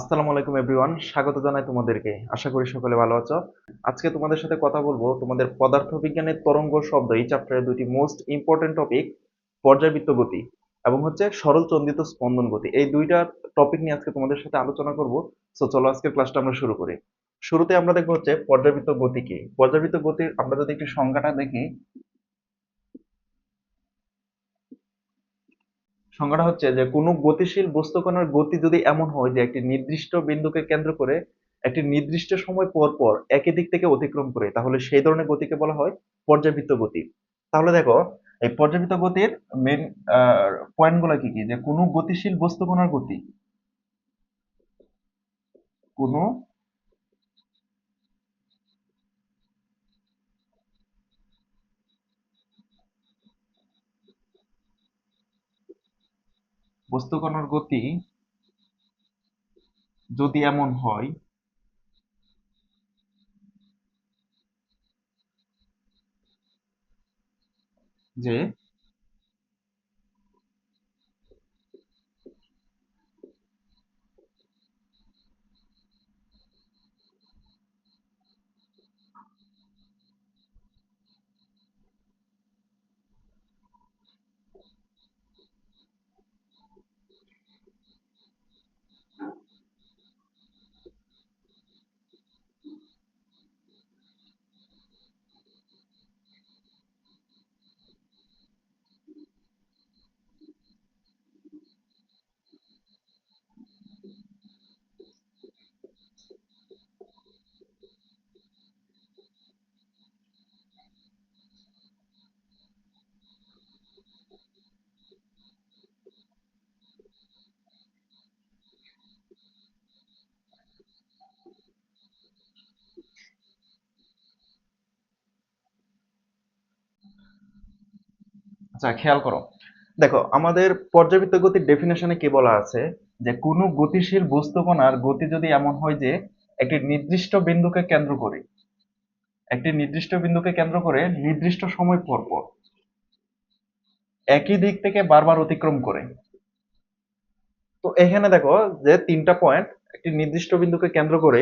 আসসালামু আলাইকুম এভরিওয়ান, স্বাগত জানাই তোমাদেরকে। আশা করি সকলে ভালো আছো। আজকে তোমাদের সাথে কথা বলবো তোমাদের পদার্থবিজ্ঞানের তরঙ্গ শব্দ এই চ্যাপ্টারের দুটি মোস্ট ইম্পর্টেন্ট টপিক, পর্যাবৃত্ত গতি এবং হচ্ছে সরল চন্দিত স্পন্দন গতি। এই দুইটা টপিক নিয়ে আজকে তোমাদের সাথে আলোচনা করব। সো চলো আজকের ক্লাসটা আমরা শুরু করি। শুরুতে আমরা দেখবো হচ্ছে পর্যাবৃত্ত গতি কি। পর্যাবৃত্ত গতির আমরা যদি একটু সংজ্ঞাটা দেখি, সংজ্ঞাটা হচ্ছে যে কোনো গতিশীল বস্তুকণার গতি যদি এমন হয় যে একটি নির্দিষ্ট বিন্দুকে কেন্দ্র করে একটি নির্দিষ্ট সময় পর পর একই দিক থেকে অতিক্রম করে, তাহলে সেই ধরনের গতিকে বলা হয় পর্যাবৃত্ত গতি। তাহলে দেখো, এই পর্যাবৃত্ত গতির মেন পয়েন্ট গুলা কি কি, যে কোনো গতিশীল বস্তুকণার গতি, কোনো বস্তুকণার গতি যদি এমন হয় যে আচ্ছা খেয়াল করো, দেখো আমাদের পর্যাবৃত্ত গতির ডেফিনেশনে কি বলা আছে, যে কোনো গতিশীল বস্তুকণার গতি যদি এমন হয় যে একটি নির্দিষ্ট বিন্দুকে কেন্দ্র করে নির্দিষ্ট সময় পর পর একই দিক থেকে বারবার অতিক্রম করে। তো এখানে দেখো যে তিনটা পয়েন্ট, একটি নির্দিষ্ট বিন্দুকে কেন্দ্র করে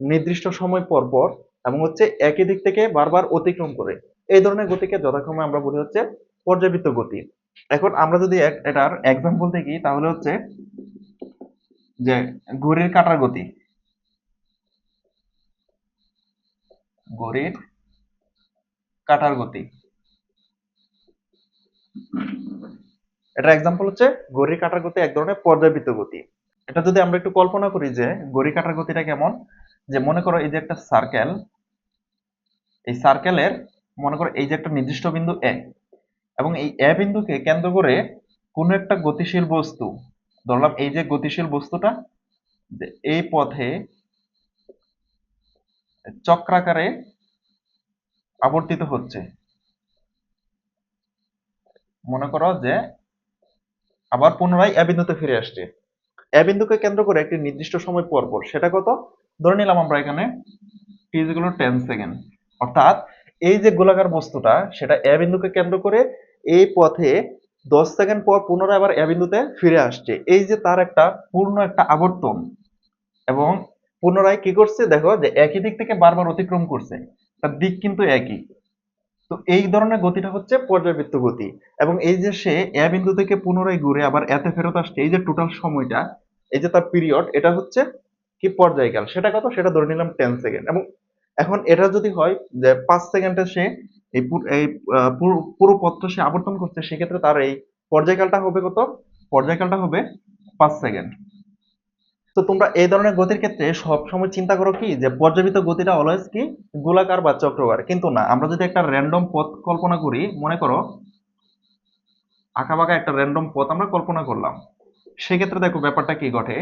নির্দিষ্ট সময় পর পর এবং হচ্ছে একই দিক থেকে বারবার অতিক্রম করে, এই ধরনের গতিকে যথাক্রমে আমরা বলি হচ্ছে পর্যাবৃত্ত গতি। এখন আমরা যদি এটার এক্সাম্পল দেখি, তাহলে হচ্ছে যে ঘড়ির কাঁটার গতি, ঘড়ির কাঁটার গতি, এটার এক্সাম্পল হচ্ছে ঘড়ির কাঁটার গতি এক ধরনের পর্যাবৃত্ত গতি। এটা যদি আমরা একটু কল্পনা করি যে ঘড়ির কাঁটার গতিটা কেমন, যে মনে করো এই যে একটা সার্কেল, এই সার্কেলের মনে করো এই যে একটা নির্দিষ্ট বিন্দু এ, এবং এই এ বিন্দুকে কেন্দ্র করে কোনো একটা গতিশীল বস্তু, ধরলাম এই যে গতিশীল বস্তুটা যে এই পথে চক্রাকারে আবর্তিত হচ্ছে। মনে করো যে আবার পুনরায় এ বিন্দুতে ফিরে আসছে, এ বিন্দুকে কেন্দ্র করে একটি নির্দিষ্ট সময় পর পর, সেটা কত ধরে নিলাম আমরা এখানে t is equal to 10 second. অর্থাৎ এই যে গোলাকার বস্তুটা সেটা এ বিন্দুকে কেন্দ্র করে এই পথে 10 সেকেন্ড পর পুনরায় আবার এ বিন্দুতে ফিরে আসছে, এই যে তার একটা পূর্ণ একটা আবর্তন, এবং পুনরায় কি করছে দেখো যে একই দিক থেকে বারবার অতিক্রম করছে, তার দিক কিন্তু একই। তো এই ধরনের গতিটা হচ্ছে পর্যাবৃত্ত গতি। এবং এই যে সে এ বিন্দু থেকে পুনরায় ঘুরে আবার এতে ফেরত আসছে, এই যে টোটাল সময়টা, এই যে তার পিরিয়ড, এটা হচ্ছে কি পর্যায়কাল, সেটা কত, সেটা ধরে নিলাম 10 সেকেন্ড। এবং এখন এটা যদি হয় যে 5 সেকেন্ডে সে পুরো পথটা সে আবর্তন করছে, সেক্ষেত্রে তার এই পর্যায়কালটা হবে কত, পর্যায়কালটা হবে 5 সেকেন্ড। তো তোমরা এই ধরনের গতির ক্ষেত্রে সবসময় চিন্তা করো কি, যে পর্যাবৃত্ত গতিটা অলওয়েজ কি গোলাকার বা চক্রাকার, কিন্তু না, আমরা যদি একটা র্যান্ডম পথ কল্পনা করি, মনে করো আঁকাবাঁকা একটা র্যান্ডম পথ আমরা কল্পনা করলাম, সেক্ষেত্রে দেখো ব্যাপারটা কি ঘটে,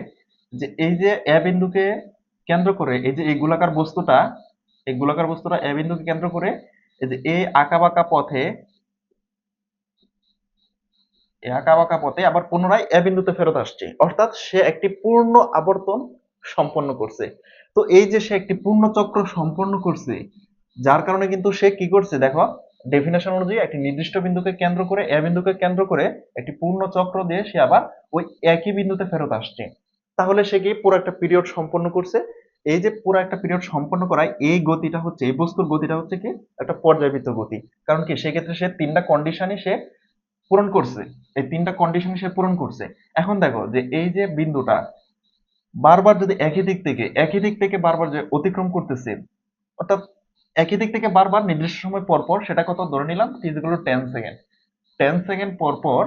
যে এই যে এ বিন্দুকে কেন্দ্র করে এই যে এই গোলাকার বস্তুটা এ বিন্দুকে কেন্দ্র করে এই যে এই আঁকাবাঁকা পথে আবার পুনরায় এ বিন্দুতে ফেরত আসছে, অর্থাৎ সে একটি পূর্ণ আবর্তন সম্পন্ন করছে। তো এই যে সে একটি পূর্ণ চক্র সম্পন্ন করছে, যার কারণে কিন্তু সে কি করছে দেখো, ডেফিনেশন অনুযায়ী একটি নির্দিষ্ট বিন্দুকে কেন্দ্র করে এ বিন্দুকে কেন্দ্র করে একটি পূর্ণ চক্র দিয়ে সে আবার ওই একই বিন্দুতে ফেরত আসছে। তাহলে সে কি পুরো একটা পিরিয়ড সম্পন্ন করছে। এই যে পুরো একটা পিরিয়ড সম্পন্ন করায় এই গতিটা হচ্ছে, এই বস্তুর গতিটা হচ্ছে কি একটা পর্যায়বৃত্ত গতি। কারণ কি সেক্ষেত্রে সে তিনটা কন্ডিশনই সে পূরণ করছে, এই তিনটা কন্ডিশন সে পূরণ করছে। এখন দেখো যে এই যে বিন্দুটা বারবার যদি একই দিক থেকে বারবার যে অতিক্রম করতেছে, অর্থাৎ একই দিক থেকে বারবার নির্দিষ্ট সময় পর পর, সেটা কত ধরে নিলাম t = 10 সেকেন্ড, 10 সেকেন্ড পর পর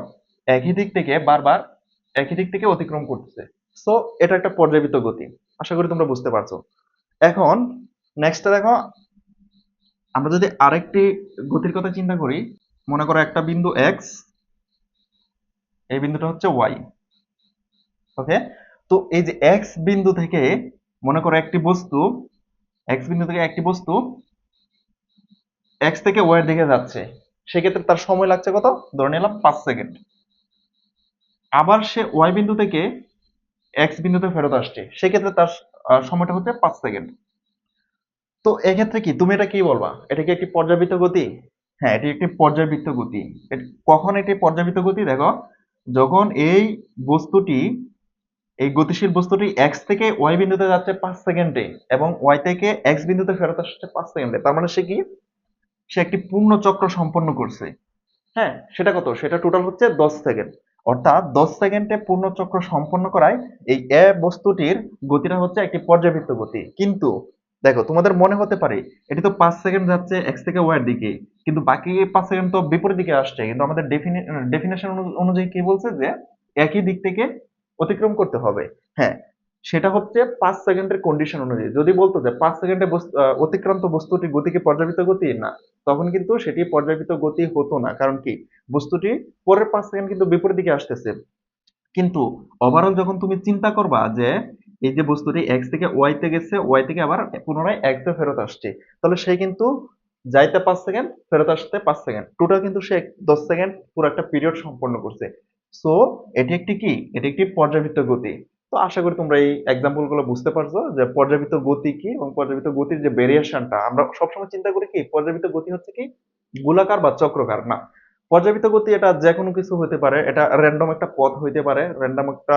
একই দিক থেকে বারবার একই দিক থেকে অতিক্রম করতেছে। সো এটা একটা পর্যায়বৃত্ত গতি। আশা করি তোমরা বুঝতে পারছো। এখন নেক্সটটা দেখো, আমরা যদি আরেকটি গতির কথা চিন্তা করি, মনে করো একটা বিন্দু x, এই বিন্দুটা হচ্ছে y। ওকে, তো এই যে x বিন্দু থেকে মনে করো একটি বস্তু x থেকে y এর দিকে যাচ্ছে, সেক্ষেত্রে তার সময় লাগছে কত, ধরে নিলাম 5 সেকেন্ড। আবার সে y বিন্দু থেকে x বিন্দুতে ফেরত আসছে, সেক্ষেত্রে তার সময়টা হচ্ছে 5 সেকেন্ড। তো এক্ষেত্রে কি তুমি এটা কি বলবা, এটা কি একটি পর্যাবৃত্ত গতি? হ্যাঁ, এটি একটি পর্যাবৃত্ত গতি। কখন এটি পর্যাবৃত্ত গতি? দেখো, যখন বস্তুটি এই গতিশীল বস্তুটি x থেকে y বিন্দুতে যাচ্ছে 5 সেকেন্ডে এবং y থেকে x বিন্দুতে ফেরত আসছে 5 সেকেন্ডে, তার মানে সে একটি পূর্ণ চক্র সম্পন্ন করছে। হ্যাঁ, সেটা কত, সেটা টোটাল হচ্ছে 10 সেকেন্ড। অর্থাৎ 10 সেকেন্ডে পূর্ণ চক্র সম্পন্ন করায় এই বস্তুটির গতিটা হচ্ছে একটি পর্যাবৃত্ত গতি। কিন্তু দেখো, তোমাদের মনে হতে পারে এটি তো 5 সেকেন্ড যাচ্ছে x থেকে y এর দিকে, কিন্তু বাকি 5 সেকেন্ড তো বিপরীত দিকে আসছে। কিন্তু আমাদের ডেফিনেশন অনুযায়ী কি বলছে যে একই দিক থেকে অতিক্রম করতে হবে। হ্যাঁ, সেটা হচ্ছে 5 সেকেন্ডের কন্ডিশন অনুযায়ী। যদি বলতো যে 5 সেকেন্ডে অতিক্রান্ত বস্তুটির গতি কি পর্যাবৃত্ত গতি, না, তখন কিন্তু সেটি পর্যাবৃত্ত গতি হতো না। কারণ কি, বস্তুটি পরের 5 সেকেন্ড কিন্তু বিপরীত দিকে আসতেছে। কিন্তু ওভারঅল যখন তুমি চিন্তা করবা যে এই যে বস্তুটি এক্স থেকে ওয়াই তে গেছে, ওয়াই থেকে আবার পুনরায় এক্স এ ফেরত আসছে, তাহলে সে কিন্তু যাইতে 5 সেকেন্ড, ফেরত আসতে 5 সেকেন্ড, টোটাল কিন্তু সে 10 সেকেন্ড পুরো একটা পিরিয়ড সম্পন্ন করছে। সো এটি একটি পর্যাবৃত্ত গতি। তো আশা করি তোমরা এই এক্সাম্পল গুলো বুঝতে পারছো যে পর্যাবৃত্ত গতি কি এবং পর্যাবৃত্ত গতির যে ভেরিয়েশনটা। আমরা সবসময় চিন্তা করি কি পর্যাবৃত্ত গতি হচ্ছে কি গোলাকার বা চক্রকার, না। পর্যাবৃত্ত গতি এটা যে কোনো কিছু হতে পারে, এটা র্যান্ডম একটা পথ হইতে পারে, র্যান্ডম একটা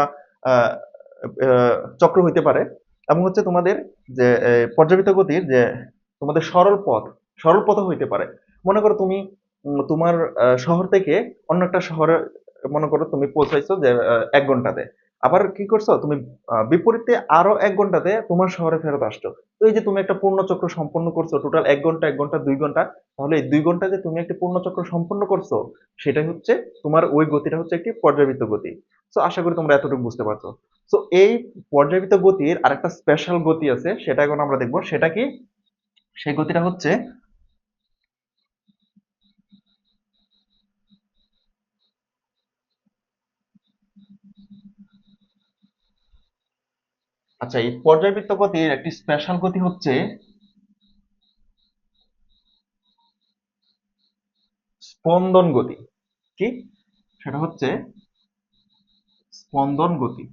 আহ, চক্র হইতে পারে। এবং হচ্ছে তোমাদের যে পর্যাবৃত্ত গতির যে তোমাদের সরল পথও হইতে পারে। মনে করো তুমি তোমার শহর থেকে অন্য একটা শহরে মনে করো তুমি পৌঁছাইছো যে 1 ঘন্টাতে, আবার কি করছো তুমি বিপরীতে আরো 1 ঘন্টাতে তোমার শহরে ফেরত আসছো। তো এই যে তুমি একটা পূর্ণ চক্র সম্পন্ন করছো, টোটাল 1 ঘন্টা 1 ঘন্টা 2 ঘন্টা, তাহলে এই 2 ঘন্টা যে তুমি একটা পূর্ণ চক্র সম্পন্ন করছো, সেটাই হচ্ছে তোমার ওই গতিটা হচ্ছে একটি পর্যাবৃত্ত গতি। তো আশা করি তোমরা এতটুকু বুঝতে পারছো। তো এই পর্যাবৃত্ত গতির আরেকটা স্পেশাল গতি আছে, সেটা এখন আমরা দেখবো। সেটা কি, সেই গতিটা হচ্ছে, আচ্ছা, এই পর্যাবৃত্ত গতির একটি স্পেশাল গতি হচ্ছে স্পন্দন গতি। কি, সেটা হচ্ছে স্পন্দন গতি।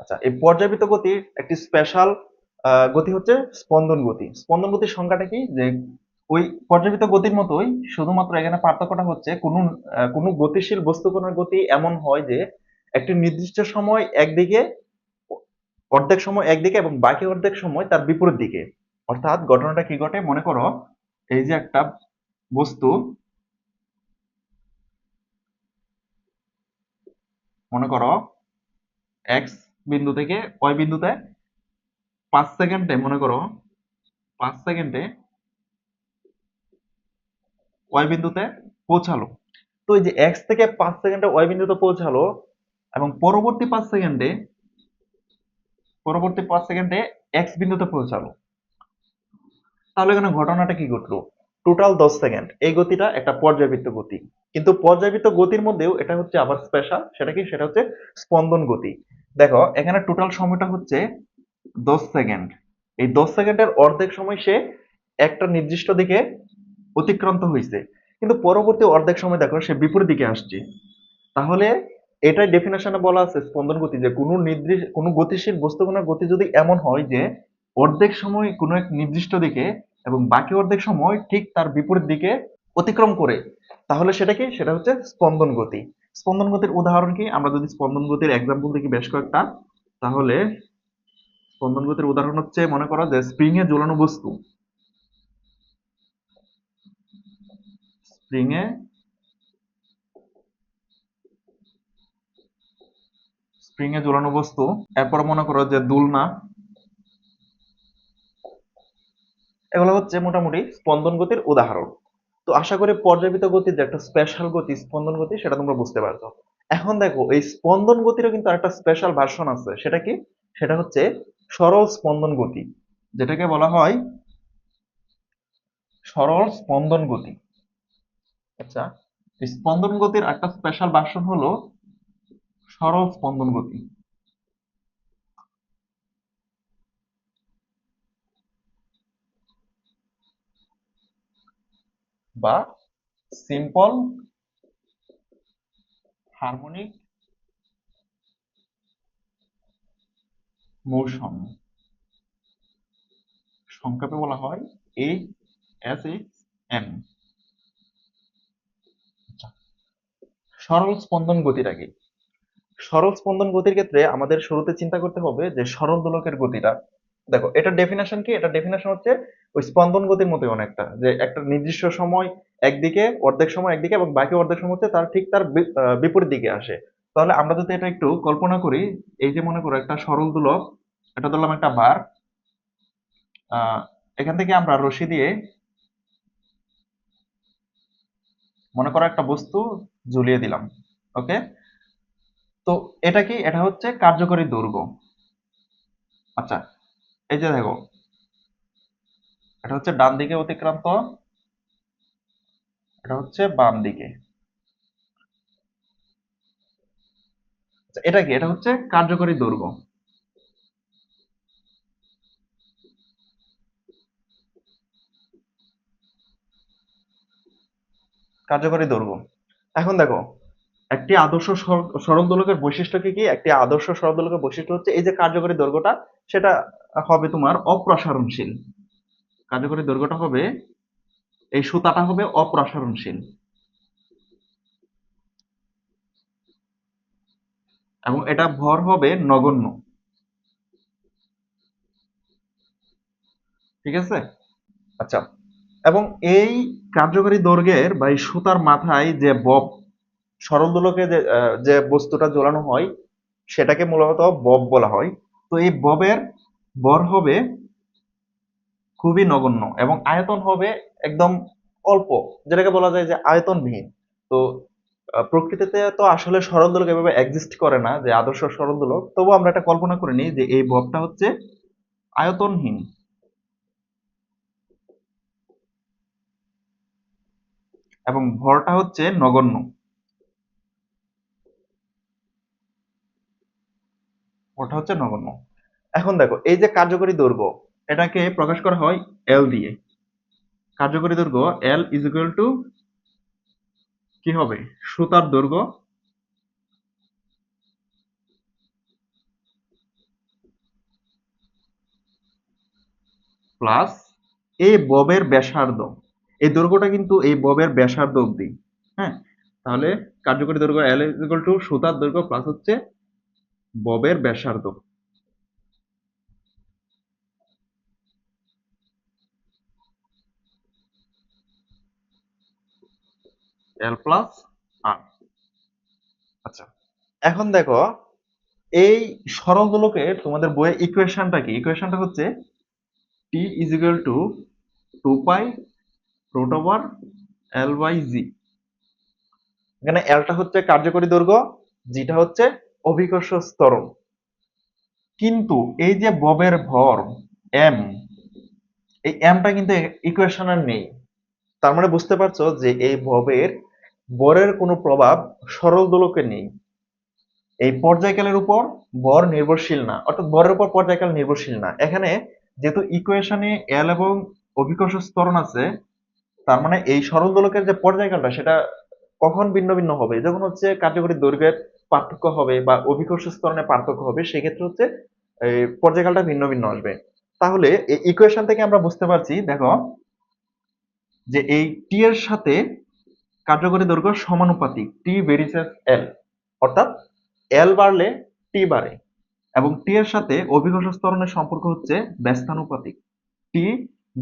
আচ্ছা, এই পর্যাবৃত্ত গতির একটি স্পেশাল গতি হচ্ছে স্পন্দন গতি। স্পন্দন গতির সংজ্ঞাটা কি, যে ওই পর্যাবৃত্ত গতির মতোই, শুধুমাত্র এখানে পার্থক্যটা হচ্ছে কোনো গতিশীল বস্তু কণার গতি এমন হয় যে একটি নির্দিষ্ট সময় একদিকে, অর্ধেক সময় একদিকে এবং বাকি অর্ধেক সময় তার বিপরীত দিকে। অর্থাৎ ঘটনাটা কি ঘটে, মনে করো এই যে একটা বস্তু, মনে করো এক্স বিন্দু থেকে ওয়াই বিন্দুতে 5 সেকেন্ডে, মনে করো 5 সেকেন্ডে ওয়াই বিন্দুতে পৌঁছালো। তো এই যে এক্স থেকে 5 সেকেন্ডে ওয়াই বিন্দুতে পৌঁছালো এবং পরবর্তী 5 সেকেন্ডে এক্স বিন্দুতে পৌঁছালো, তাহলে এখানে ঘটনাটা কি ঘটলো, টোটাল 10 সেকেন্ড। এই গতিটা একটা পর্যাবৃত্ত গতি। কিন্তু পর্যাবৃত্ত গতির মধ্যেও এটা হচ্ছে আবার স্পেশাল। সেটা কি, সেটা হচ্ছে স্পন্দন গতি। দেখো, এখানে টোটাল সময়টা হচ্ছে 10 সেকেন্ড। এই 10 সেকেন্ডের অর্ধেক সময় সে একটা নির্দিষ্ট দিকে অতিক্রান্ত হয়েছে, কিন্তু পরবর্তী অর্ধেক সময় দেখো সে বিপরীত দিকে আসছে। তাহলে এটাই ডেফিনেশনে বলা আছে স্পন্দন গতি, যে কোনো গতিশীল বস্তুকণার গতি যদি এমন হয় যে অর্ধেক সময় কোনো এক নির্দিষ্ট দিকে এবং বাকি অর্ধেক সময় ঠিক তার বিপরীত দিকে অতিক্রম করে, তাহলে সেটা কি? সেটা হচ্ছে স্পন্দন গতি। স্পন্দন গতির উদাহরণ কি? আমরা যদি স্পন্দন গতির এক্সাম্পল দেখি বেশ কয়েকটা, তাহলে স্পন্দন গতির উদাহরণ হচ্ছে, মনে করো যে স্প্রিং এ ঝুলানো বস্তু, স্প্রিং এ স্প্রিং এ ঝুলানো বস্তু, এরপর মনে করো যে দোলনা, এগুলো হচ্ছে মোটামুটি স্পন্দন গতির উদাহরণ। তো আশা করি পর্যাবৃত্ত গতির যে একটা স্পেশাল গতি স্পন্দন গতি, সেটা তোমরা বুঝতে পারছো। এখন দেখো এই স্পন্দন গতিরও কিন্তু আরেকটা স্পেশাল ভার্সন আছে, সেটা কি? সেটা হচ্ছে সরল স্পন্দন গতি, যেটাকে বলা হয় সরল স্পন্দন গতি। আচ্ছা, এই স্পন্দন গতির একটা স্পেশাল ভার্সন হলো সরল স্পন্দন গতি, বা সিম্পল হারমোনিক মোশন, সংক্ষেপে বলা হয় ASHM। সরল স্পন্দন গতিটা কি? সরল স্পন্দন গতির ক্ষেত্রে আমাদের শুরুতে চিন্তা করতে হবে যে সরল দোলকের গতিটা। দেখো এটার ডেফিনেশন কি? এটার ডেফিনেশন হচ্ছে ওই স্পন্দন গতির মতোই অনেকটা, যে একটা নির্দিষ্ট সময় একদিকে, অর্ধেক সময় একদিকে এবং বাকি অর্ধেক সময় হচ্ছে তার ঠিক তার বিপরীত দিকে আসে। তাহলে আমরা যদি এটা একটু কল্পনা করি, এই যে মনে করো একটা সরল দোলক, এটা ধরলাম একটা বার, এখান থেকে আমরা রশি দিয়ে মনে করো একটা বস্তু ঝুলিয়ে দিলাম। ওকে, তো এটা কি? এটা হচ্ছে কার্যকরী দৈর্ঘ্য। আচ্ছা, এই যে দেখো, এটা হচ্ছে ডান দিকে অতিক্রান্ত, এটা হচ্ছে বাম দিকে। আচ্ছা, এটা কি? এটা হচ্ছে কার্যকরী দৈর্ঘ্য। কার্যকরী দৈর্ঘ্য। এখন দেখো, একটি আদর্শ সরল দোলকের বৈশিষ্ট্য কি কি? একটি আদর্শ সরল দোলকের বৈশিষ্ট্য হচ্ছে এই যে কার্যকরী দৈর্ঘ্যটা, সেটা হবে তোমার অপ্রসারণশীল। কার্যকরী দৈর্ঘ্যটা হবে, এই সুতাটা হবে অপ্রসারণশীল, এবং এটা ভর হবে নগণ্য। ঠিক আছে? আচ্ছা, এবং এই কার্যকরী দৈর্ঘ্যের বা এই সুতার মাথায় যে বব, সরল দোলকে যে বস্তুটা ঝোলানো হয়, সেটাকে মূলত বব বলা হয়। তো এই ববের ভর হবে খুবই নগণ্য এবং আয়তন হবে একদম অল্প, যেটাকে বলা যায় যে আয়তনবিহীন। তো প্রকৃতিতে তো আসলে সরল দোলক এভাবে এক্সিস্ট করে না, যে আদর্শ সরল দোলক, তবু আমরা এটা কল্পনা করে নিই যে এই ববটা হচ্ছে আয়তনহীন এবং ভরটা হচ্ছে নগণ্য। ওটা হচ্ছে নগণ্য। এখন দেখো এই যে কার্যকরী দৈর্ঘ্য, এটাকে প্রকাশ করা হয় এল দিয়ে। কার্যকরী দৈর্ঘ্য এল ইজ ইকুয়াল টু কি হবে? সুতার দৈর্ঘ্য প্লাস এই ববের ব্যাসার্ধ। এই দৈর্ঘ্যটা কিন্তু এই ববের ব্যাসার্ধ অবধি। হ্যাঁ, তাহলে কার্যকরী দৈর্ঘ্য এল ইজ ইকুয়াল টু সুতার দৈর্ঘ্য প্লাস হচ্ছে ববের ব্যাসার্ধ, এল প্লাস আর। আচ্ছা, এখন দেখো এই সরল দোলকের তোমাদের বইয়ের ইকুয়েশনটা কি? ইকুয়েশনটা হচ্ছে T is equal to 2 pi root over L by G. এখানে এলটা হচ্ছে কার্যকরী দৈর্ঘ্য, জিটা হচ্ছে অভিকর্ষ ত্বরণ। কিন্তু এই যে ববের ভর এম, এই এমটা কিন্তু ইকুয়েশনের নেই। তার মানে বুঝতে পারছো যে এই ভবের বরের কোনো প্রভাব সরল দোলকে নেই। এই পর্যায়কালের উপর বর নির্ভরশীল না, অর্থাৎ বরের উপর পর্যায়কাল নির্ভরশীল না। এখানে যেহেতু ইকুয়েশনে এল এবং অভিকর্ষ ত্বরণ আছে, তার মানে এই সরল দোলকের যে পর্যায়কালটা, সেটা কখন ভিন্ন ভিন্ন হবে? যখন হচ্ছে কার্যকরী দৈর্ঘ্যের পার্থক্য হবে বা অভিকর্ষ ত্বরণের পার্থক্য হবে, সেক্ষেত্রে হচ্ছে এই পর্যায়কালটা ভিন্ন ভিন্ন আসবে। তাহলে এই ইকুয়েশন থেকে আমরা বুঝতে পারছি, দেখো যে এই টি এর সাথে কার্যকরী দৈর্ঘ্য সমানুপাতিক টি ভেরিসেস এল, অর্থাৎ এল বাড়লে টি বাড়ে, এবং টি এর সাথে অভিকর্ষ ত্বরণের সম্পর্ক হচ্ছে ব্যস্তানুপাতিক টি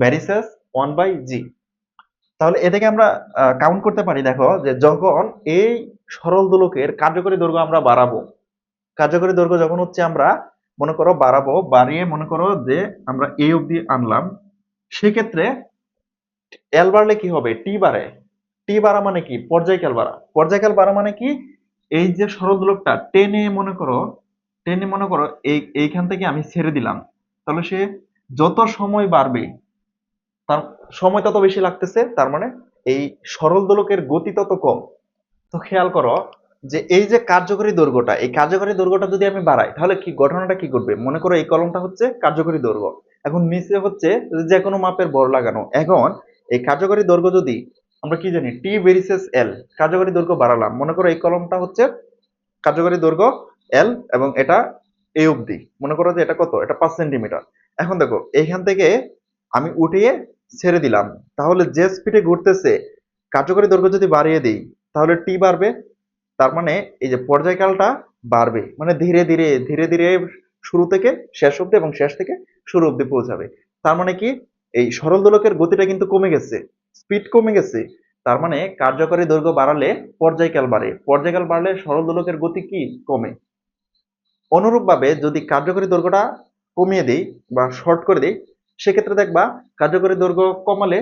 ভ্যারিসেস 1/g। তাহলে এ থেকে আমরা কাউন্ট করতে পারি, দেখো যে যখন এই সরল দোলকের কার্যকরী দৈর্ঘ্য আমরা বাড়াবো, কার্যকরী দৈর্ঘ্য যখন হচ্ছে আমরা মনে করো বাড়াবো, বাড়িয়ে মনে করো যে আমরা এই অবধি আনলাম, সেক্ষেত্রে এল বাড়লে কি হবে, টি বাড়ে। টি বাড়া মানে কি, পর্যায়কাল বাড়া। পর্যায়কাল বাড়া মানে কি, এই যে সরল দোলকটা টেনে মনে করো এইখান থেকে আমি ছেড়ে দিলাম, তাহলে সে যত সময় বাড়বে তার সময় তত বেশি লাগতেছে, তার মানে এই সরল দোলকের গতি তত কম। তো খেয়াল করো যে এই যে কার্যকরী দৈর্ঘ্যটা, এই কার্যকরী দৈর্ঘ্যটা যদি আমি বাড়াই, তাহলে কি ঘটনাটা কি করবে, মনে করো এই কলমটা হচ্ছে কার্যকরী দৈর্ঘ্য, এখন নিচে হচ্ছে যে কোনো মাপের বর লাগানো। এখন এই কার্যকরী দৈর্ঘ্য যদি আমরা কি জানি, টি ভেরিসেস এল, কার্যকরী দৈর্ঘ্য বাড়ালাম, মনে করো এই কলমটা হচ্ছে কার্যকরী দৈর্ঘ্য এল, এবং এটা এই অবধি, মনে করো যে এটা কত, এটা 5 সেন্টিমিটার। এখন দেখো এইখান থেকে আমি উঠিয়ে ছেড়ে দিলাম, তাহলে যে স্পিডে ঘুরতেছে, কার্যকরী দৈর্ঘ্য যদি বাড়িয়ে দিই তাহলে টি বাড়বে, তার মানে এই যে পর্যায়কালটা বাড়বে, মানে ধীরে ধীরে ধীরে ধীরে শুরু থেকে শেষ অবধি এবং শেষ থেকে শুরু অবধি পৌঁছাবে। তার মানে কি, এই সরল দোলকের গতিটা কিন্তু কমে গেছে, স্পিড কমে গেছে, তার মানে কার্যকরী দৈর্ঘ্য বাড়ালে পর্যায়কাল বাড়ে, পর্যায়কাল বাড়লে সরল দোলকের গতি কি কমে। অনুরূপভাবে যদি কার্যকরী দৈর্ঘ্যটা কমিয়ে দেই বা শর্ট করে দেই, সেক্ষেত্রে দেখবা কার্যকরী দৈর্ঘ্য কমালে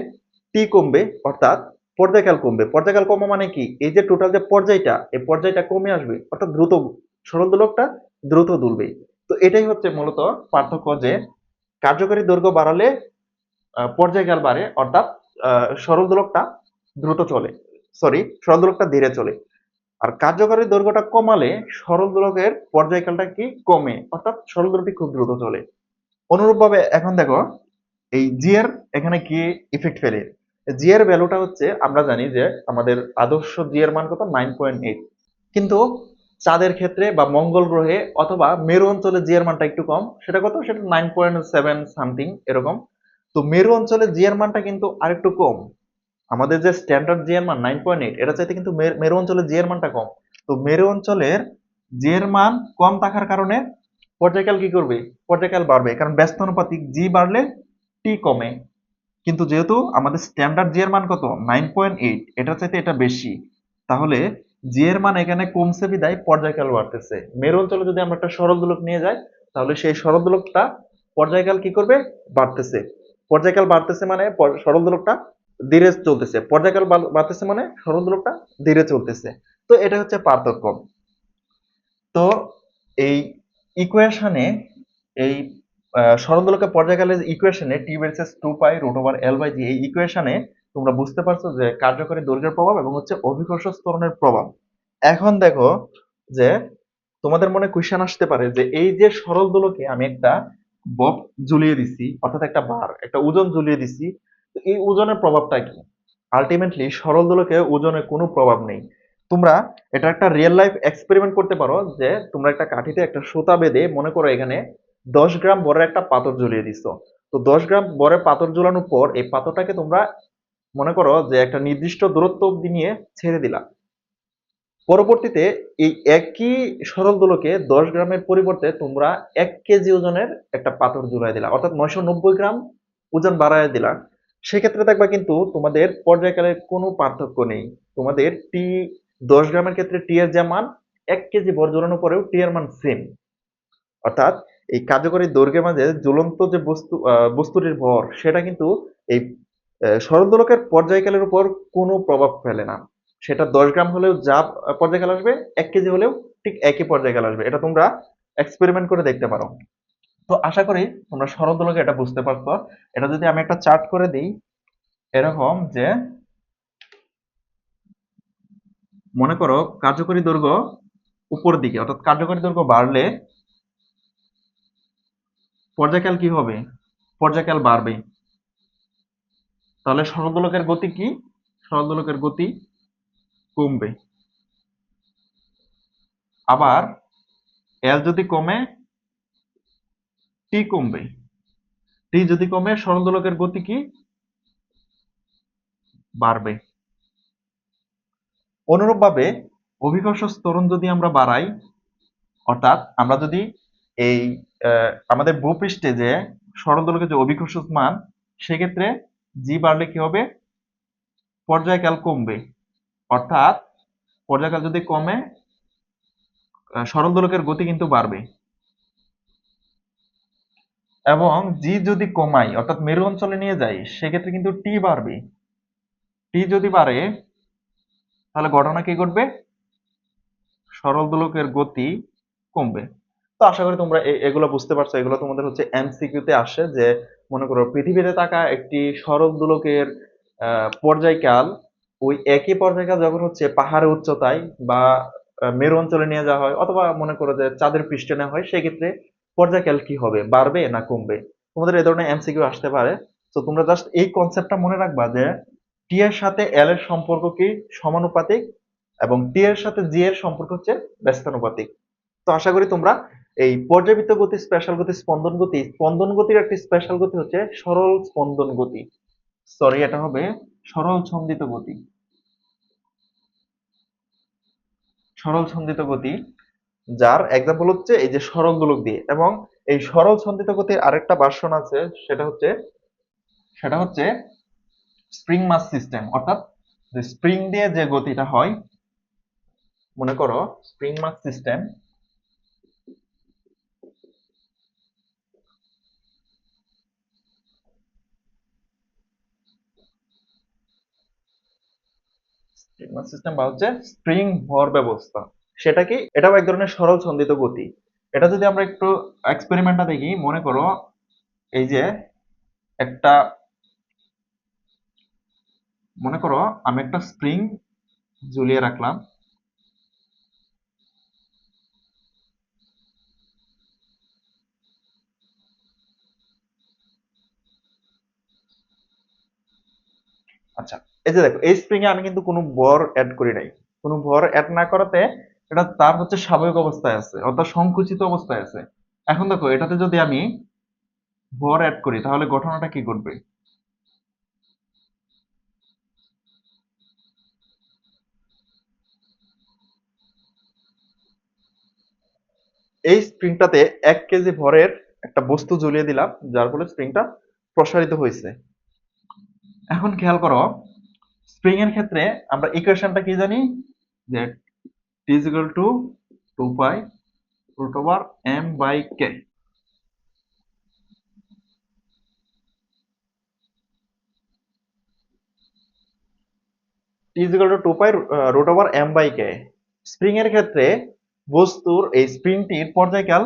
টি কমবে, অর্থাৎ পর্যায়কাল কমবে। পর্যায়কাল কমা মানে কি, এই যে টোটাল যে পর্যায়টা, এই পর্যায়টা কমে আসবে, অর্থাৎ দ্রুত সরল দোলকটা দ্রুত দুলবে। তো এটাই হচ্ছে মূলত পার্থক্য, যে কার্যকরী দৈর্ঘ্য বাড়ালে পর্যায়কাল বাড়ে, অর্থাৎ সরল দোলকটা দ্রুত চলে, সরল দোলকটা ধীরে চলে। আর কার্যকরী দৈর্ঘ্যটা কমালে সরল দোলকের পর্যায়কালটা কি কমে, অর্থাৎ সরল দোলকটি খুব দ্রুত চলে। অনুরূপভাবে এখন দেখো এই জি এর এখানে কি ইফেক্ট ফেলে। জি এর ভ্যালুটা হচ্ছে, আমরা জানি যে আমাদের আদর্শ জি এর মান কত, 9.8, কিন্তু চাঁদের ক্ষেত্রে বা মঙ্গল গ্রহে অথবা মেরু অঞ্চলে জি এর মানটা একটু কম, সেটা কত, সেটা 9.7 সামথিং এরকম। তো মেরু অঞ্চলে জি এর মানটা কিন্তু আরেকটু কম, আমাদের যে স্ট্যান্ডার্ড জি এর মান 9.8, এটা চাইতে কিন্তু মেরু অঞ্চলের জি এর মানটা কম। তো মেরু অঞ্চলের জি এর মান কম থাকার কারণে পর্যায়কাল কি করবে, পর্যায়কাল বাড়বে, কারণ ব্যস্ত অনুপাতিক জি বাড়লে টি কমে। কিন্তু যেহেতু আমাদের স্ট্যান্ডার্ড জি এর মান কত, 9.8, এটার চাইতে এটা বেশি, তাহলে জি এর মান এখানে কমছে বিদায় পর্যায়কাল বাড়তেছে। মেরু অঞ্চলে যদি আমরা একটা সরল দোলক নিয়ে যাই, তাহলে সেই সরল দোলকটা পর্যায়কাল কি করবে, বাড়তেছে। পর্যায়কাল বাড়তেছে মানে সরল দোলকটা ধীরে চলতেছে, পর্যায়কাল বাড়তেছে মানে সরল দোলকটা ধীরে চলতেছে। তো এটা হচ্ছে পার্থক্য। তো এই ইকুয়েশনে, এই সরল দোলকের পর্যায়কালের ইকুয়েশনে টি ভার্সেস 2 পাই √L/g, এই ইকুয়েশনে তোমরা বুঝতে পারছো যে কার্যকরী দৈর্ঘ্যের প্রভাব এবং হচ্ছে অভিকর্ষ ত্বরণের প্রভাব। এখন দেখো যে তোমাদের মনে কোয়েশ্চেন আসতে পারে যে এই যে সরল দোলকে আমি একটা বব ঝুলিয়ে দিছি, অর্থাৎ একটা বার, একটা ওজন ঝুলিয়ে দিছি, তো এই ওজনের প্রভাবটা কি। আলটিমেটলি সরল দোলকে ওজনের কোনো প্রভাব নেই। তোমরা এটা একটা রিয়েল লাইফ এক্সপেরিমেন্ট করতে পারো, যে তোমরা একটা কাঠিতে একটা সুতা বেঁধে মনে করো এখানে 10 গ্রাম বরের একটা পাথর ঝুলিয়ে দিছো। তো 10 গ্রাম বরের পাথর ঝুলানোর পর এই পাথরটাকে তোমরা মনে করো যে একটা নির্দিষ্ট দূরত্ব অব্দি নিয়ে ছেড়ে দিলা। পরবর্তীতে এই একই সরল দোলকে 10 গ্রামের পরিবর্তে তোমরা 1 কেজি ওজনের একটা পাথর ঝুলাই দিলা, অর্থাৎ 990 গ্রাম ওজন বাড়ায় দিলা। সেক্ষেত্রে দেখবা কিন্তু তোমাদের পর্যায়কালের কোনো পার্থক্য নেই। তোমাদের 10 গ্রামের ক্ষেত্রে টি এর যে মান, 1 কেজি ভর ঝুলানোর পরেও টি এর মান সেম। অর্থাৎ এই কার্যকরী দৈর্ঘ্যের মাঝে ঝুলন্ত যে বস্তুটির ভর, সেটা কিন্তু এই সরল দোলকের পর্যায়কালের উপর কোনো প্রভাব ফেলে না। সেটা 10 গ্রাম হলেও যা পর্যায়কাল আসবে, 1 কেজি হলেও ঠিক একই পর্যায়কাল আসবে। এটা তোমরা এক্সপেরিমেন্ট করে দেখতে পারো। তো আশা করি তোমরা সরল দোলকে এটা বুঝতে পারছো। এটা যদি আমি একটা চার্ট করে দিই, এরকম যে মনে করো কার্যকরী দৈর্ঘ্য উপর দিকে, অর্থাৎ কার্যকরী দৈর্ঘ্য বাড়লে পর্যায়কাল কি হবে, পর্যায়কাল বাড়বে। তাহলে সরল দোলকের গতি কি, সরল দোলকের গতি কমবে। আবার এল যদি কমে, টি কমবে। টি যদি কমে, সরল দোলকের গতি কি বাড়বে। অনুরূপভাবে অভিকর্ষ ত্বরণ যদি আমরা বাড়াই, অর্থাৎ আমরা যদি এই আমাদের ভূপৃষ্ঠে যে সরল দোলকের যে অভিকর্ষ মান, সেক্ষেত্রে জি বাড়লে কি হবে, পর্যায়কাল কমবে। অর্থাৎ পর্যায়কাল যদি কমে, সরল দোলকের গতি কিন্তু বাড়বে। এবং জি যদি কমাই, অর্থাৎ মেরু অঞ্চলে নিয়ে যাই, সেক্ষেত্রে কিন্তু টি বাড়বে। টি যদি বাড়ে, তাহলে ঘটনা কি ঘটবে, সরল দোলকের গতি কমবে। তো আশা করি তোমরা এগুলো বুঝতে পারছো। এগুলো তোমাদের হচ্ছে এমসিকিউ তে আসে, যে মনে করো পৃথিবীতে থাকা একটি সরল দোলকের পর্যায়কাল, ওই একই পর্যায়কাল যখন হচ্ছে পাহাড়ের উচ্চতায় বা মেরু অঞ্চলে নিয়ে যাওয়া হয়, অথবা মনে করো যে চাঁদের পৃষ্ঠে নেওয়া হয়, সেক্ষেত্রে পর্যায়কাল কি হবে, বাড়বে না কমবে। তোমাদের এই ধরনের এমসিকিউ আসতে পারে। তো তোমরা জাস্ট এই কনসেপ্টটা মনে রাখবা যে টি এর সাথে এল এর সম্পর্ক কি সমানুপাতিক, এবং টি এর সাথে জি এর সম্পর্ক হচ্ছে ব্যস্তানুপাতিক। তো আশা করি তোমরা এই পর্যাবৃত্ত গতি, স্পেশাল গতি, স্পন্দন গতি, স্পন্দন গতির একটি স্পেশাল গতি হচ্ছে সরল স্পন্দন গতি, সরি এটা হবে সরল ছন্দিত গতি। সরল ছন্দিত গতি, যার এক্সাম্পল হচ্ছে এই যে সরল দোলক দিয়ে। এবং এই সরল ছন্দিত গতির আরেকটা ভার্সন আছে, সেটা হচ্ছে স্প্রিং মাস সিস্টেম। অর্থাৎ যে স্প্রিং দিয়ে যে গতিটা হয়, মনে করো স্প্রিং মাস সিস্টেম, সিস্টেম বা হচ্ছে স্প্রিং ভর ব্যবস্থা। সেটা কি, এটাও এক ধরনের সরল ছন্দিত গতি। এটা যদি আমরা একটু এক্সপেরিমেন্টটা দেখি, মনে করো এই যে একটা, মনে করো আমি একটা স্প্রিং ঝুলিয়ে রাখলাম। আচ্ছা, এই যে দেখো, এই স্প্রিং এ আমি কিন্তু কোনো ভর অ্যাড করি নাই। কোনো ভর অ্যাড না করাতে এটা তার হচ্ছে স্বাভাবিক অবস্থায় আছে, অর্থাৎ সংকুচিত অবস্থায় আছে। এখন দেখো, এটাতে যদি আমি ভর অ্যাড করি, তাহলে ঘটনাটা কি ঘটবে। এই স্প্রিংটাতে 1 কেজি ভরের একটা বস্তু ঝুলিয়ে দিলাম, যার ফলে স্প্রিংটা প্রসারিত হয়েছে। এখন খেয়াল করো, স্প্রিং এর ক্ষেত্রে আমরা ইকুয়েশনটা কি জানি, যে T is equal to 2 pi root over M by K. T is equal to 2 pi root over M by K. Spring এর ক্ষেত্রে বস্তুর এই স্প্রিংটির পর্যায়কাল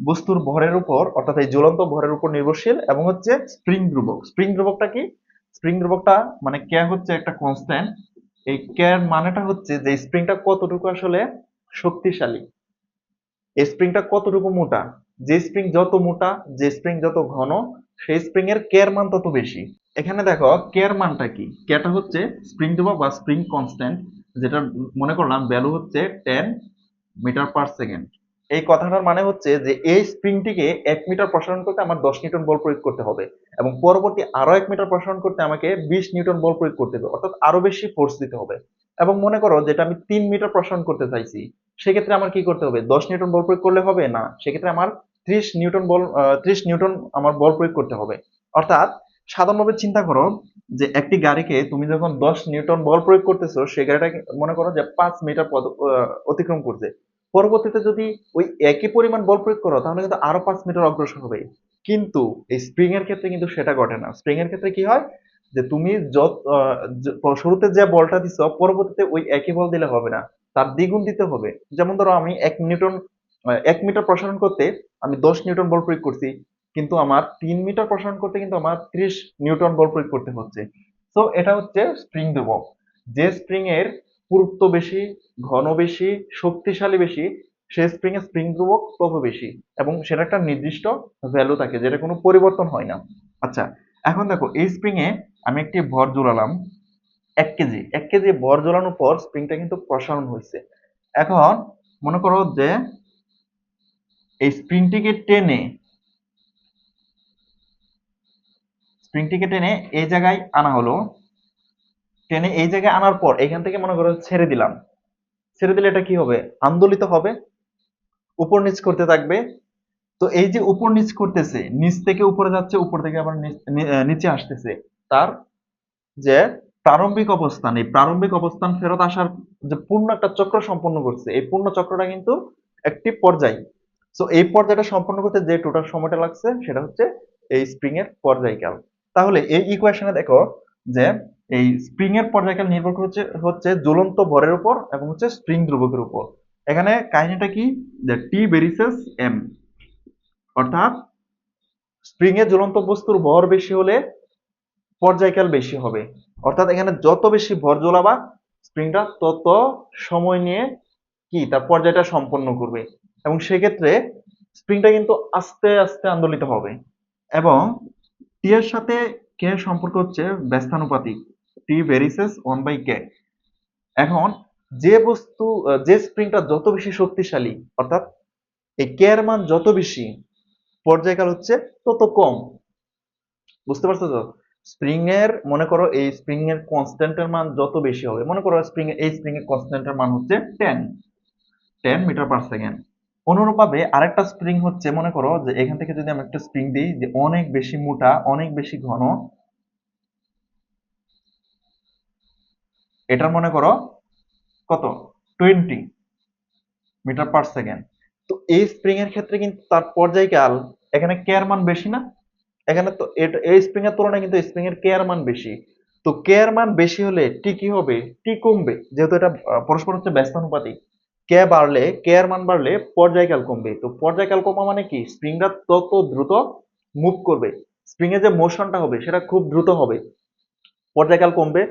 বস্তুর ভরের উপর, অর্থাৎ এই জ্বলন্ত ভরের উপর নির্ভরশীল, এবং হচ্ছে স্প্রিং ধ্রুবক। স্প্রিং ধ্রুবকটা কি, স্প্রিং ধ্রুবকটা মানে কে হচ্ছে একটা কনস্ট্যান্ট। এই কে এর মানেটা হচ্ছে যে স্প্রিংটা কতটুকু আসলে শক্তিশালী, এই স্প্রিংটা কতটুকু মোটা। যে স্প্রিং যত মোটা, যে স্প্রিং যত ঘন, সেই স্প্রিং এর কে এর মান তত বেশি। এখানে দেখো কে এর মানটা কি, কেটা হচ্ছে স্প্রিং ধ্রুবক বা স্প্রিং কনস্ট্যান্ট, যেটা মনে করলাম ভ্যালু হচ্ছে 10 মিটার পার সেকেন্ড। এই কথাটার মানে হচ্ছে যে এই স্প্রিংটিকে 1 মিটার প্রসারণ করতে আমার 10 নিউটন বল প্রয়োগ করতে হবে, এবং পরবর্তী আরো 1 মিটার প্রসারণ করতে আমাকে 20 নিউটন বল প্রয়োগ করতে হবে, অর্থাৎ আরো বেশি ফোর্স দিতে হবে। এবং মনে করো যেটা আমি 3 মিটার প্রসারণ করতে চাইছি, সেক্ষেত্রে আমার কি করতে হবে, 10 নিউটন বল প্রয়োগ করলে হবে না, সেক্ষেত্রে আমার 30 নিউটন আমার বল প্রয়োগ করতে হবে। অর্থাৎ সাধারণভাবে চিন্তা করো, যে একটি গাড়িকে তুমি যখন 10 নিউটন বল প্রয়োগ করতেছো, সেই গাড়িটা মনে করো যে 5 মিটার পথ অতিক্রম করছে। পরবর্তীতে যদি ওই একই পরিমাণ বল প্রয়োগ করো, তাহলে কিন্তু আরো 5 মিটার অগ্রসর হবে। কিন্তু এই স্প্রিং এর ক্ষেত্রে কিন্তু সেটা ঘটে না। স্প্রিং এর ক্ষেত্রে কি হয়, যে তুমি শুরুতে যে বলটা দিছো, পরবর্তীতে ওই একই বল দিলে হবে না, তার দ্বিগুণ দিতে হবে। যেমন ধরো আমি 1 মিটার প্রসারণ করতে আমি 10 নিউটন বল প্রয়োগ করছি, কিন্তু আমার 3 মিটার প্রসারণ করতে কিন্তু আমার 30 নিউটন বল প্রয়োগ করতে হচ্ছে। তো এটা হচ্ছে স্প্রিং ধ্রুবক। যে স্প্রিং এর পুরুত্ব বেশি, ঘন বেশি, শক্তিশালী বেশি, সেই স্প্রিং এর স্প্রিং ধ্রুবক তত বেশি, এবং সেটা একটা নির্দিষ্ট ভ্যালু থাকে, যেটা কোনো পরিবর্তন হয় না। আচ্ছা, এখন দেখো এই স্প্রিং এ আমি একটি ভর জোড়ালাম 1 কেজি। 1 কেজি ভর জোড়ানোর পর স্প্রিংটা কিন্তু প্রসারণ হয়েছে। এখন মনে করো যে এই স্প্রিংটিকে টেনে এই জায়গায় আনা হলো, টেনে এই জায়গায় আনার পর এখান থেকে মনে করো ছেড়ে দিলাম, ছেড়ে দিলে এটা কি হবে, আন্দোলিত হবে, উপর নিচ করতে থাকবে। তো এই যে উপর নিচ করতেছে, নিচ থেকে উপরে যাচ্ছে, উপর থেকে আবার নিচে আসতেছে, তার যে প্রারম্ভিক অবস্থান, এই প্রারম্ভিক অবস্থান ফেরত আসার যে পূর্ণ একটা চক্র সম্পন্ন করছে, এই পূর্ণ চক্রটা কিন্তু একটি পর্যায়। সো এই পর্যায়টা সম্পন্ন করতে যে টোটাল সময়টা লাগছে সেটা হচ্ছে এই স্প্রিং এর পর্যায়কাল। তাহলে এই ইকুয়েশনে দেখো যে এই স্প্রিং এর পর্যায়কাল নির্ভর করছে হচ্ছে ঝুলন্ত ভরের উপর এবং হচ্ছে স্প্রিং ধ্রুবকের উপর। এখানে কাহিনীটা কি, যে টি ভেরিসেস এম, অর্থাৎ স্প্রিং এ ঝুলন্ত বস্তুর ভর বেশি হলে পর্যায়কাল বেশি হবে। অর্থাৎ এখানে যত বেশি ভর ঝোলাবা স্প্রিংটা তত সময় নিয়ে কি তার পর্যায়টা সম্পন্ন করবে, এবং সেক্ষেত্রে স্প্রিংটা কিন্তু আস্তে আস্তে আন্দোলিত হবে। এবং টি এর সাথে কে এর সম্পর্ক হচ্ছে ব্যস্তানুপাতিক, টি ভেরিসেস 1/k। এখন যে বস্তু যে স্প্রিংটা যত বেশি শক্তিশালী, অর্থাৎ এই কে এর মান যত বেশি, পর্যায়কাল হচ্ছে তত কম। বুঝতে পারছো তো? স্প্রিং এর মনে করো এই স্প্রিং এর কনস্ট্যান্টের মান যত বেশি হবে, মনে করো স্প্রিং এর এই স্প্রিং এর কনস্ট্যান্টের মান হচ্ছে 10 মিটার পার সেকেন্ড। অনুরূপভাবে আরেকটা স্প্রিং হচ্ছে, মনে করো যে এখান থেকে যদি আমি একটা স্প্রিং দিই যে অনেক বেশি মোটা, অনেক বেশি ঘন, এটার মনে করো কত, 20 মিটার পার সেকেন্ড। তো এই স্প্রিং এর ক্ষেত্রে কিন্তু তার পর্যায়কাল, এখানে কে এর মান বেশি না, এখানে তো এই স্প্রিং এর তুলনায় কিন্তু স্প্রিং এর কে এর মান বেশি। তো কে এর মান বেশি হলে টি কি হবে, টি কমবে, যেহেতু এটা পরস্পর হচ্ছে ব্যস্তানুপাতিক। কে বাড়লে, কে এর মান বাড়লে পর্যায়কাল কমবে। তো পর্যায়কাল কমা মানে কি, স্প্রিংটা তত দ্রুত মুভ করবে, স্প্রিং এর যে মোশনটা হবে সেটা খুব দ্রুত হবে, পর্যায়কাল কমবে।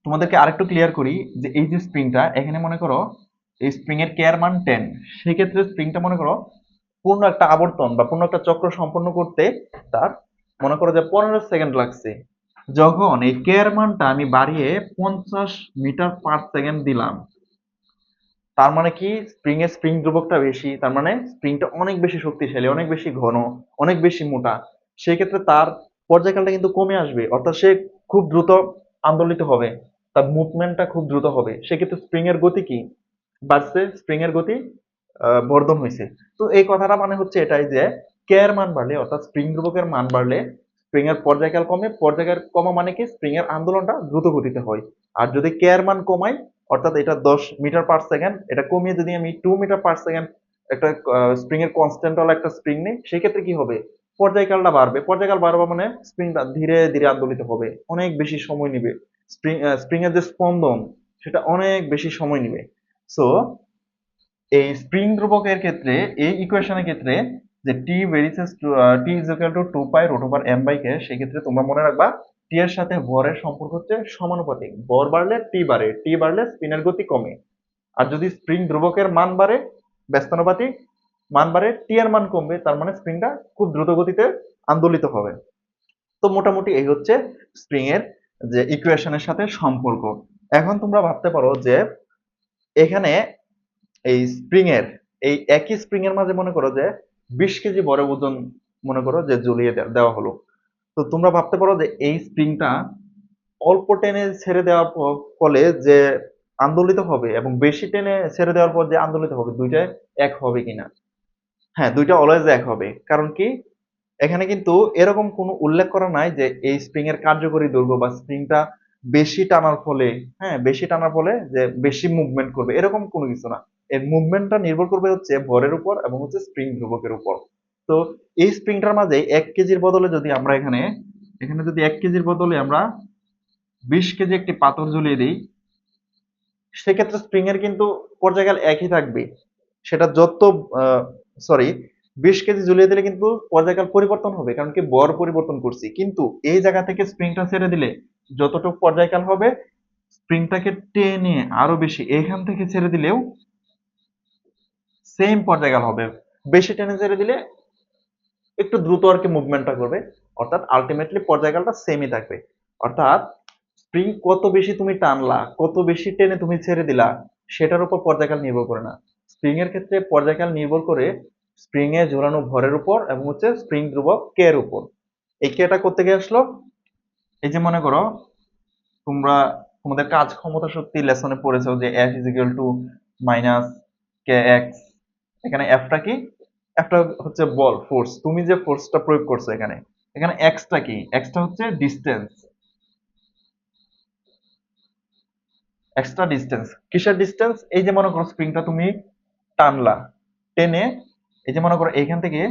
তোমাদেরকে আরেকটু ক্লিয়ার করি যে এই যে স্প্রিংটা এখানে মনে করো এই স্প্রিং এর কে এর মান 10, সেক্ষেত্রে স্প্রিংটা মনে করো পূর্ণ একটা আবর্তন বা পূর্ণ একটা চক্র সম্পন্ন করতে তার মনে করো যে 15 সেকেন্ড লাগছে। যখন এই কে এর মানটা আমি বাড়িয়ে 50 মিটার পার সেকেন্ড দিলাম, তার মানে কি স্প্রিং এর স্প্রিং ধ্রুবকটা বেশি, তার মানে স্প্রিংটা অনেক বেশি শক্তিশালী, অনেক বেশি ঘন, অনেক বেশি মোটা। সেই ক্ষেত্রে তার পর্যায়কালটা কিন্তু কমে আসবে, অর্থাৎ সে খুব দ্রুত আন্দোলিত হবে, তার মুভমেন্টটা খুব দ্রুত হবে। সেক্ষেত্রে স্প্রিং এর গতি কি বাড়ছে, স্প্রিং এর গতি বর্ধন হয়েছে। তো এই কথাটা মানে হচ্ছে এটাই যে কে এর মান বাড়লে, অর্থাৎ স্প্রিং ধ্রুবকের মান বাড়লে স্প্রিং এর পর্যায়কাল কমে, পর্যায়কাল কমা মানে কি স্প্রিং এর আন্দোলনটা দ্রুত গতিতে হয়। আর যদি কে এর মান কমাই, অর্থাৎ এটা 10 মিটার পার সেকেন্ড, এটা কমিয়ে যদি আমি 2 মিটার পার সেকেন্ড একটা স্প্রিং এর কনস্ট্যান্ট ওয়ালা একটা স্প্রিং নেই, সেক্ষেত্রে কি হবে, পর্যায়কালটা বাড়বে। পর্যায়কাল বাড়বা মানে স্প্রিংটা ধীরে ধীরে আন্দোলিত হবে, অনেক বেশি সময় নিবে। স্প্রিং এর যে স্পন্দন সেটা অনেক বেশি সময় নিবে। সো এই স্প্রিং ধ্রুবকের ক্ষেত্রে, এই ইকুয়েশনের ক্ষেত্রে যে টি ভেরিসেস T is equal to 2 pi root over m/k, সেক্ষেত্রে তোমরা মনে রাখবা টি এর সাথে ভরের সম্পর্ক হচ্ছে সমানুপাতিক, ভর বাড়লে টি বাড়ে, টি বাড়লে স্পিনের গতি কমে। আর যদি স্প্রিং ধ্রুবকের মান বাড়ে, ব্যস্তানুপাতিক, মান বাড়ে, টি এর মান কমবে, তার মানে স্প্রিংটা খুব দ্রুত গতিতে আন্দোলিত হবে। তো মোটামুটি এই হচ্ছে স্প্রিং এর যে ইকুয়েশনের সাথে সম্পর্ক। এখন তোমরা ভাবতে পারো যে এখানে এই স্প্রিং এর, এই একই স্প্রিং এর মাঝে মনে করো যে 20 কেজি বড় ওজন মনে করো যে ঝুলিয়ে দেওয়া হলো। তো তোমরা ভাবতে পারো যে এই স্প্রিংটা অল্প টেনে ছেড়ে দেওয়ার ফলে যে আন্দোলিত হবে এবং বেশি টেনে ছেড়ে দেওয়ার পর যে আন্দোলিত হবে, দুইটা এক হবে কিনা। হ্যাঁ, দুইটা অলওয়েজ এক হবে। কারণ কি, এখানে কিন্তু এরকম কোনো উল্লেখ করা নাই যে এই স্প্রিং এর কার্যকরী দৈর্ঘ্য বা স্প্রিংটা বেশি টানার ফলে, হ্যাঁ বেশি টানার ফলে যে বেশি মুভমেন্ট করবে, এরকম কোনো কিছু না। এর মুভমেন্টটা নির্ভর করবে হচ্ছে ভরের উপর এবং হচ্ছে স্প্রিং ধ্রুবকের উপর। তো এই স্প্রিংটার মাঝে 1 কেজির বদলে যদি আমরা এখানে এখানে যদি 1 কেজির বদলে আমরা 20 কেজি একটি পাথর ঝুলিয়ে দিই, সেক্ষেত্রে স্প্রিং এর কিন্তু পর্যায়কাল একই থাকবে। সেটা যত সরি 20 কেজি ঝুলিয়ে দিলে কিন্তু পর্যায়কাল পরিবর্তন হবে, কারণ কি বর পরিবর্তন করছি। কিন্তু এই জায়গা থেকে স্প্রিংটা ছেড়ে দিলে যতটুকু পর্যায়কাল হবে, স্প্রিংটাকে টেনে আরো বেশি এখান থেকে ছেড়ে দিলেও সেম পর্যায়কাল হবে। বেশি টেনে ছেড়ে দিলে একটু দ্রুত আর কি মুভমেন্টটা করবে, অর্থাৎ আলটিমেটলি পর্যায়কালটা সেমই থাকবে। অর্থাৎ স্প্রিং কত বেশি তুমি টানলা, কত বেশি টেনে তুমি ছেড়ে দিলা, সেটার উপর পর্যায়কাল নির্ভর করে না। স্প্রিং এর ক্ষেত্রে পর্যায়কাল নির্ভর করে স্প্রিং এ ঝোলানো ভরের উপর এবং হচ্ছে স্প্রিং ধ্রুবক কে এর উপর। এই কেটা করতে গিয়ে আসলো, এই যে মনে করো তোমরা তোমাদের কাজ ক্ষমতা শক্তি লেসনে পড়েছো যে F is equal to minus K x. এখানে এফটা কি? এফটা হচ্ছে বল, ফোর্স। তুমি যে ফোর্সটা প্রয়োগ করছো এখানে, এখানে এক্সটা কি? এক্সটা হচ্ছে ডিস্টেন্স। এক্সট্রা ডিস্টেন্স কিসের ডিস্টেন্স? এই যে মনে করো স্প্রিংটা তুমি টানলা, টেনে এই যে মনে করো এইখান থেকে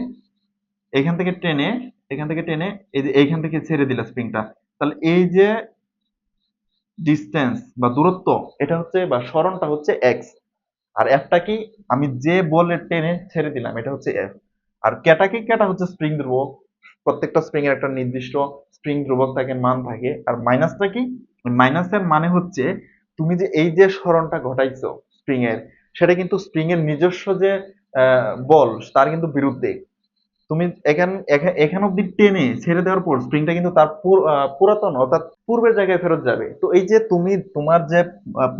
টেনে, এখান থেকে টেনে এই যে এইখান থেকে ছেড়ে দিলা স্প্রিংটা, তাহলে এই যে ডিস্টেন্স বা দূরত্ব, এটা হচ্ছে বা সরণটা হচ্ছে এক্স। আর এফটা কি? আমি যে বলে টেনে ছেড়ে দিলাম, এটা হচ্ছে এফ। আর কেটা কি? কেটা হচ্ছে স্প্রিং ধ্রুবক। প্রত্যেকটা স্প্রিং এর একটা নির্দিষ্ট স্প্রিং ধ্রুবক থাকে, মান থাকে। আর মাইনাসটা কি? মাইনাসের মানে হচ্ছে তুমি যে এই যে সরণটা ঘটাইছো স্প্রিং এর, সেটা কিন্তু স্প্রিং এর নিজস্ব যে বল তার কিন্তু বিরুদ্ধে। তুমি এখান অব্দি টেনে ছেড়ে দেওয়ার পর স্প্রিংটা কিন্তু তার পুরাতন অর্থাৎ পূর্বের জায়গায় ফেরত যাবে। তো এই যে তুমি তোমার যে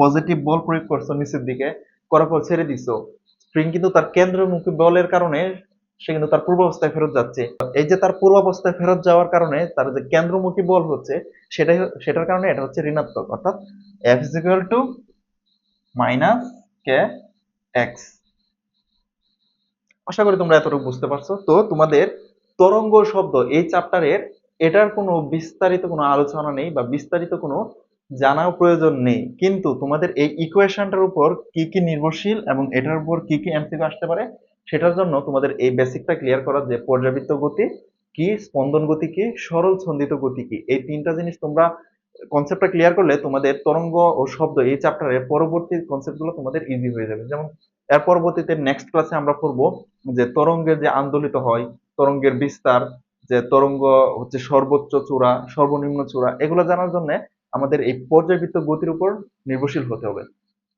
পজিটিভ বল প্রয়োগ করছো নিচের দিকে, করার পর ছেড়ে দিছো, স্প্রিং কিন্তু তার কেন্দ্রমুখী বলের কারণে সে কিন্তু তার পূর্বাবস্থায় ফেরত যাচ্ছে। এই যে তার পূর্বাবস্থায় ফেরত যাওয়ার কারণে তার যে কেন্দ্রমুখী বল হচ্ছে, সেটার কারণে এটা হচ্ছে ঋণাত্মক, অর্থাৎ F is equal to minus K X. আশা করি তোমরা এতটুকু বুঝতে পারছো। তো তোমাদের তরঙ্গ শব্দ এই চ্যাপ্টারের এটার কোনো বিস্তারিত কোনো আলোচনা নেই বা বিস্তারিত কোনো জানার প্রয়োজন নেই, কিন্তু তোমাদের এই ইকুয়েশনটার উপর কি কি নির্ভরশীল এবং এটার উপর কি কি এমসিকিউ আসতে পারে, সেটার জন্য তোমাদের এই বেসিকটা ক্লিয়ার করা, যে পর্যাবৃত্ত গতি কি, স্পন্দন গতি কি, সরল ছন্দিত গতি কি, এই তিনটা জিনিস তোমরা কনসেপ্টটা ক্লিয়ার করলে তোমাদের তরঙ্গ ও শব্দ এই চ্যাপ্টারের পরবর্তী কনসেপ্টগুলো তোমাদের ইজি হয়ে যাবে। যেমন এর পরবর্তীতে নেক্সট ক্লাসে আমরা পড়বো যে তরঙ্গের যে আন্দোলিত হয়, তরঙ্গের বিস্তার, যে তরঙ্গ হচ্ছে সর্বোচ্চ চূড়া, সর্বনিম্ন চূড়া, এগুলো জানার জন্য আমাদের এই পর্যায়বৃত্ত গতির উপর নির্ভরশীল হতে হবে।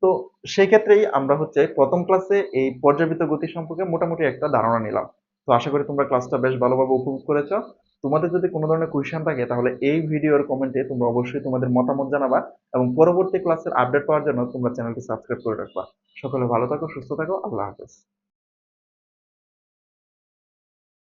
তো সেই ক্ষেত্রেই আমরা হচ্ছে প্রথম ক্লাসে এই পর্যাবৃত্ত গতি সম্পর্কে মোটামুটি একটা ধারণা নিলাম। তো আশা করি তোমরা ক্লাসটা বেশ ভালোভাবে উপভোগ করেছো। তোমাদের যদি কোনো ধরনের কোয়েশ্চেন থাকে তাহলে এই ভিডিওর কমেন্টে তোমরা অবশ্যই তোমাদের মতামত জানাবা, এবং পরবর্তী ক্লাসের আপডেট পাওয়ার জন্য তোমরা চ্যানেলটি সাবস্ক্রাইব করে রাখবা। সকলে ভালো থাকো, সুস্থ থাকো, আল্লাহ হাফেজ।